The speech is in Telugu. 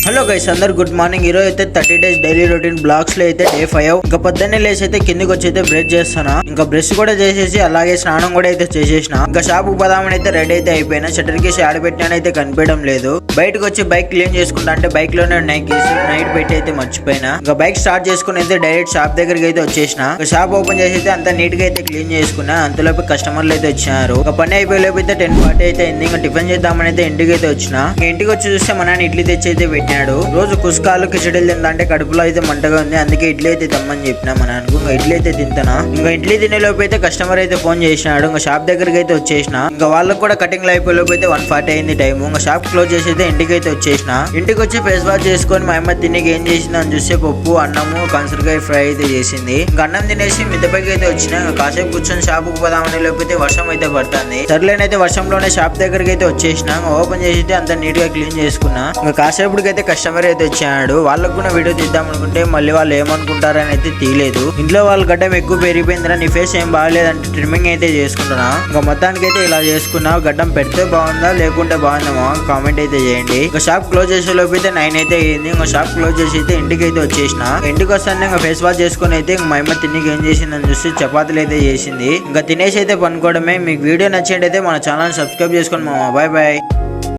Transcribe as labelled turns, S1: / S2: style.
S1: హలో గైస్, అందరు గుడ్ మార్నింగ్. ఈరోజు అయితే 30 days డైలీ రొటీన్ బ్లాగ్స్ లో అయితే డే 5. ఇంకా పొద్దున్నే లేచి అయితే కిందికి వచ్చి అయితే బ్రష్ చేస్తానా. ఇంకా బ్రష్ కూడా చేసేసి అలాగే స్నానం కూడా అయితే చేసేసిన. ఇంకా షాప్ పోదామని అయితే రెడీ అయితే అయిపోయినా. షట్టర్ కేసి ఆడబెట్టినా అయితే కనిపించడం లేదు. బయటకు వచ్చి బైక్ క్లీన్ చేసుకుంటా అంటే బైక్ లోనే నైట్ పెట్టి అయితే మర్చిపోయినా. ఇంకా బైక్ స్టార్ట్ చేసుకుని అయితే డైరెక్ట్ షాప్ దగ్గరికి అయితే వచ్చేసిన. ఇంకా షాప్ ఓపెన్ చేసి అయితే అంతా నీట్ గా అయితే క్లీన్ చేసుకున్నా. అంతలోపు కస్టమర్లు అయితే వచ్చినారు. ఒక పని అయిపోయేలోపు అయితే 10:40 అయితే అయింది. ఇంకా టిఫిన్ చేద్దామని అయితే ఇంటికి అయితే వచ్చిన. ఇంటికి వచ్చి చూస్తే మా నాన్న ఇడ్లీ తెచ్చి అయితే పెట్టినాడు. రోజు కుస్కాలు కిచడీలు తింటే కడుపులో అయితే మంటగా ఉంది. అందుకే ఇడ్లీ అయితే తెమ్మని చెప్పినా మా నాన్నకు. ఇంకా ఇడ్లీ అయితే తింటానా. ఇంకా ఇడ్లీ తినేలోపు అయితే కస్టమర్ అయితే ఫోన్ చేసినాడు. ఇంకా షాప్ దగ్గరికి అయితే వచ్చేసిన. ఇంకా వాళ్ళకి కూడా కటింగ్ అయిపోయేలోపు అయితే 1:40 అయింది టైం. ఇంకా షాప్ క్లోజ్ చేసి అయితే ఇంటికి అయితే వచ్చేసిన. ఇంటికి వచ్చి ఫేస్ వాష్ చేసుకొని మా అమ్మ తినేకి ఏం చేసింది అని చూస్తే పప్పు, అన్నము, కాన్సరకాయ ఫ్రై అయితే చేసింది. ఇంకా అన్నం తినేసి మిద్దపైకి అయితే వచ్చిన. ఇంకా కాసేపు కూర్చొని షాపుకి పోదామని లేకపోతే వర్షం అయితే పడుతుంది. సర్లేనైతే వర్షంలోనే షాప్ దగ్గరికి అయితే వచ్చేసిన. ఓపెన్ చేసి అంత నీట్ గా క్లీన్ చేసుకున్నా. ఇంకా కాసేపటికైతే కస్టమర్ అయితే వచ్చాడు. వాళ్ళకు కూడా వీడియో తీద్దాం అనుకుంటే మళ్ళీ వాళ్ళు ఏమనుకుంటారని అయితే తీయలేదు. ఇంట్లో వాళ్ళ గడ్డం ఎక్కువ పెరిగిపోయిందిరా, నీ ఫేస్ ఏం బాగాలేదంటే ట్రిమ్మింగ్ అయితే చేసుకుంటున్నా. ఇంకా మొత్తానికి అయితే ఇలా చేసుకున్నా. గడ్డం పెడితే బాగుందా లేకుంటే బాగుందామా కామెంట్ అయితే చేయండి. ఇంకా షాప్ క్లోజ్ చేసే లోపు అయితే 9 అయితే అయింది. ఇంకా షాప్ క్లోజ్ చేసి అయితే ఇంటికి అయితే వచ్చేసిన. ఇంటికి వస్తాను ఇంకా ఫేస్ వాష్ చేసుకుని అయితే మా అమ్మ తిన్నికి ఏం చేసిందని చూసి చపాతీలు అయితే చేసింది. ఇంకా తినేసి అయితే పనుకోవడమే. మీకు వీడియో నచ్చింది అయితే మన ఛానల్ సబ్స్క్రైబ్ చేసుకోండి మామ. Bye bye.